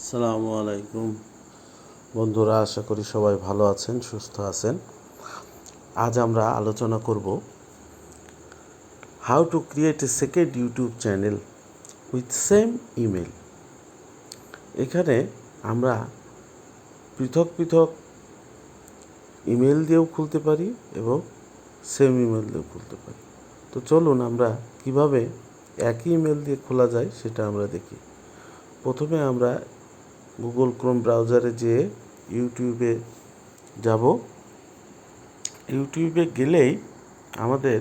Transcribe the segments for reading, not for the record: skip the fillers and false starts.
আসসালামু আলাইকুম বন্ধুরা, আশা করি সবাই ভালো আছেন, সুস্থ আছেন। আজ আমরা আলোচনা করব how to create a second YouTube channel with same email. এখানে আমরা পৃথক পৃথক ইমেল দিয়েও খুলতে পারি এবং সেম ইমেল দিয়েও খুলতে পারি। তো চলুন আমরা কিভাবে একই ইমেল দিয়ে খোলা যায় সেটা আমরা দেখি। প্রথমে আমরা গুগল ক্রোম ব্রাউজারে যেয়ে ইউটিউবে যাব। ইউটিউবে গেলেই আমাদের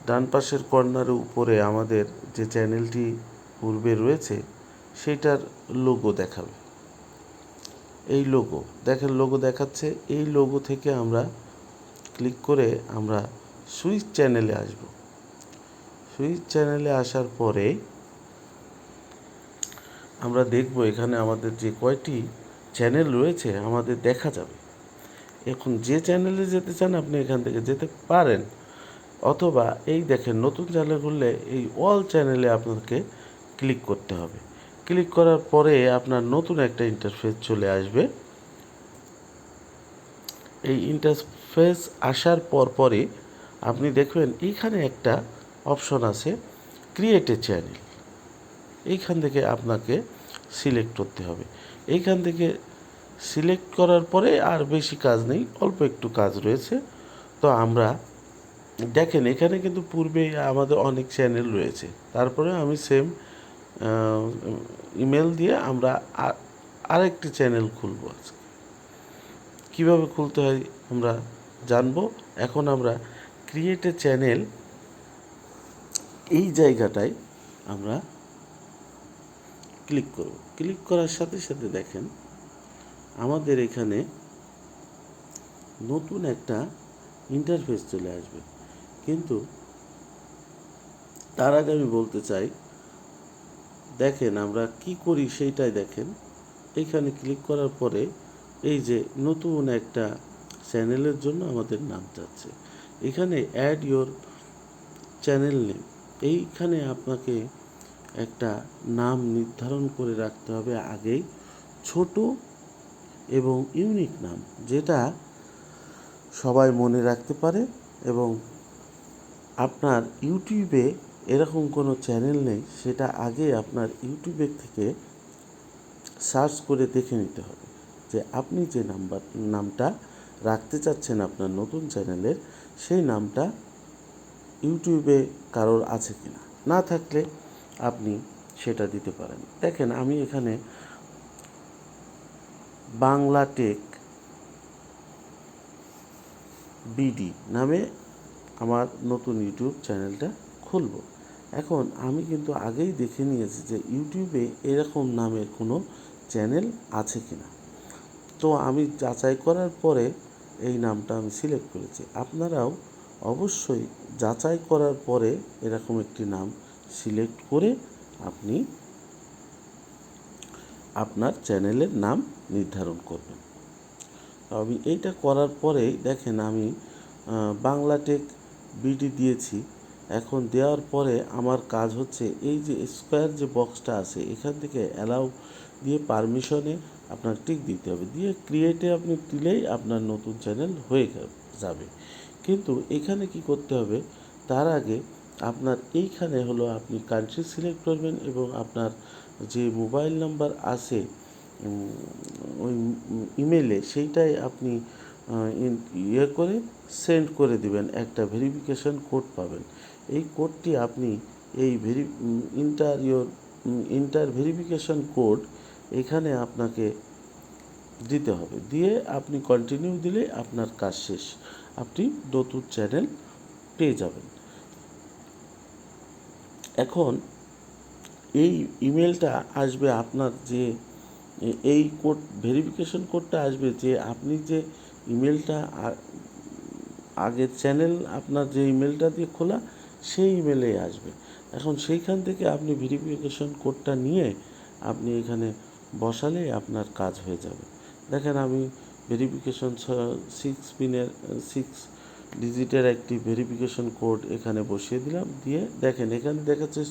ডান পাশের কর্নারের উপরে আমাদের যে চ্যানেলটি পূর্বে রয়েছে সেটার লোগো দেখাবে। এই লোগো দেখাচ্ছে। এই লোগো থেকে আমরা ক্লিক করে আমরা সুইচ চ্যানেলে আসব। সুইচ চ্যানেলে আসার পরে আমরা দেখব এখানে আমাদের যে কয়টি চ্যানেল রয়েছে আমাদের দেখা যাবে। এখন যে চ্যানেলে যেতে চান আপনি এখান থেকে যেতে পারেন, অথবা এই দেখেন নতুন চ্যানেল খুললে এই অল চ্যানেলে আপনাকে ক্লিক করতে হবে। ক্লিক করার পরে আপনার নতুন একটা ইন্টারফেস চলে আসবে। এই ইন্টারফেস আসার পরে আপনি দেখবেন এইখানে একটা অপশন আছে ক্রিয়েট এ চ্যানেল। এইখান থেকে আপনাকে সিলেক্ট করতে হবে। এইখান থেকে সিলেক্ট করার পরে আর বেশি কাজ নেই, অল্প একটু কাজ রয়েছে। তো আমরা দেখেন এখানে কিন্তু পূর্বে আমাদের অনেক চ্যানেল রয়েছে। তারপরে আমি সেম ইমেল দিয়ে আমরা আরেকটি চ্যানেল খুলব। আজকে কীভাবে খুলতে হয় আমরা জানবো। এখন আমরা ক্রিয়েট এ চ্যানেল এই জায়গাটায় আমরা ক্লিক করব। ক্লিক করার সাথে সাথে দেখেন আমাদের এখানে নতুন একটা ইন্টারফেস চলে আসবে। কিন্তু তার আগে আমি বলতে চাই, দেখেন আমরা কি করি সেইটাই দেখেন। এইখানে ক্লিক করার পরে এই যে নতুন একটা চ্যানেলের জন্য আমাদের নাম চাচ্ছে। এখানে অ্যাড ইয়োর চ্যানেল নেম, এইখানে আপনাকে একটা নাম নির্ধারণ করে রাখতে হবে আগেই, ছোট এবং ইউনিক নাম, যেটা সবাই মনে রাখতে পারে। এবং আপনার ইউটিউবে এরকম কোনো চ্যানেল নেই, সেটা আগে আপনার ইউটিউবের থেকে সার্চ করে দেখে নিতে হবে যে আপনি যে নামটা রাখতে চাচ্ছেন আপনার নতুন চ্যানেলের, সেই নামটা ইউটিউবে কারোর আছে কিনা। না থাকলে আপনি সেটা দিতে পারেন। দেখেন আমি এখানে বাংলা টেক বিডি নামে আমার নতুন ইউটিউব চ্যানেলটা খুলব। এখন আমি কিন্তু আগেই দেখে নিয়েছি যে ইউটিউবে এরকম নামের কোনো চ্যানেল আছে কিনা। তো আমি যাচাই করার পরে এই নামটা আমি সিলেক্ট করেছি। আপনারাও অবশ্যই যাচাই করার পরে এরকম একটি নাম সিলেক্ট করে আপনি আপনার চ্যানেলের নাম নির্ধারণ করবেন। আমি এইটা করার পরেই দেখেন আমি বাংলা টেক বিডি দিয়েছি। এখন দেওয়ার পরে আমার কাজ হচ্ছে এই যে স্কোয়ার যে বক্সটা আছে এখান থেকে অ্যালাউ দিয়ে পারমিশনে আপনার টিক দিতে হবে, দিয়ে ক্রিয়েটে আপনি দিলেই আপনার নতুন চ্যানেল হয়ে যাবে। কিন্তু এখানে কি করতে হবে, তার আগে আপনার এইখানে হলো আপনি কান্ট্রি সিলেক্ট করবেন এবং আপনার যে মোবাইল নাম্বার আছে ওই ইমেলে সেইটাই আপনি করে সেন্ড করে দিবেন। একটা ভেরিফিকেশন কোড পাবেন। এই কোডটি আপনি এই ইন্টার ভেরিফিকেশন কোড এখানে আপনাকে দিতে হবে। দিয়ে আপনি কন্টিনিউ দিলে আপনার কাজ শেষ, আপনি নতুন চ্যানেল পেয়ে যাবেন। এখন এই ইমেলটা আসবে আপনার যে এই কোড ভেরিফিকেশন কোডটা আসবে যে আপনি যে ইমেলটা আগের চ্যানেল আপনার যে ইমেলটা দিয়ে খোলা সেই ইমেলে আসবে। এখন সেইখান থেকে আপনি ভেরিফিকেশন কোডটা নিয়ে আপনি এখানে বসালে আপনার কাজ হয়ে যাবে। দেখেন আমি ভেরিফিকেশন 6 ডিজিটের একটি ভেরিফিকেশন কোড এখানে বসিয়ে দিলাম। দিয়ে দেখেন এখানে দেখাচ্ছে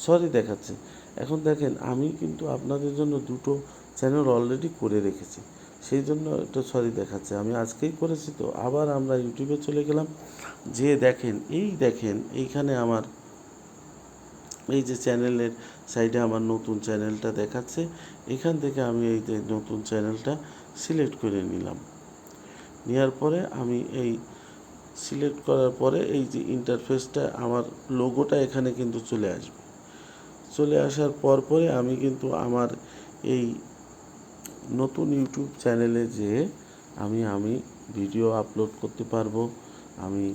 সরি দেখাচ্ছে। এখন দেখেন আমি কিন্তু আপনাদের জন্য দুটো চ্যানেল অলরেডি করে রেখেছি, সেই জন্য একটু সরি দেখাচ্ছে। আমি আজকেই করেছি তো। আবার আমরা ইউটিউবে চলে গেলাম, যে দেখেন এইখানে আমার এই যে চ্যানেলের সাইডে আমার নতুন চ্যানেলটা দেখাচ্ছে। এখান থেকে আমি এই যে নতুন চ্যানেলটা সিলেক্ট করে নিলাম। নেওয়ার পরে আমি এই সিলেক্ট করার পরে এই যে ইন্টারফেসটা, আমার লোগোটা এখানে কিন্তু চলে আসবে। চলে আসার পরে আমি কিন্তু আমার এই নতুন ইউটিউব চ্যানেলে যেয়ে আমি ভিডিও আপলোড করতে পারবো। আমি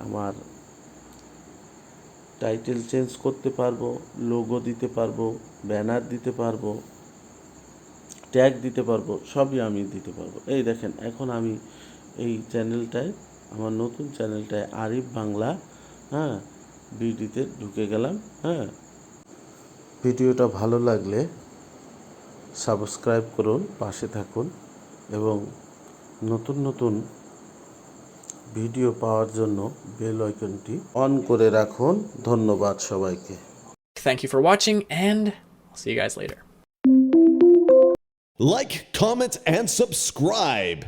আমার টাইটেল চেঞ্জ করতে পারবো, লোগো দিতে পারবো, ব্যানার দিতে পারবো, ট্যাগ দিতে পারবো, সবই আমি দিতে পারবো। এই দেখেন এখন আমি এই চ্যানেলটায়, আমার নতুন চ্যানেলটায় আরিফ বাংলা, হ্যাঁ, বিডিতে ঢুকে গেলাম। হ্যাঁ, ভিডিওটা ভালো লাগলে সাবস্ক্রাইব করুন, পাশে থাকুন এবং নতুন নতুন ভিডিও পাওয়ার জন্য বেল আইকনটি অন করে রাখুন। ধন্যবাদ সবাইকে। Thank you for watching, and I'll see you guys later. Like, comment, and subscribe.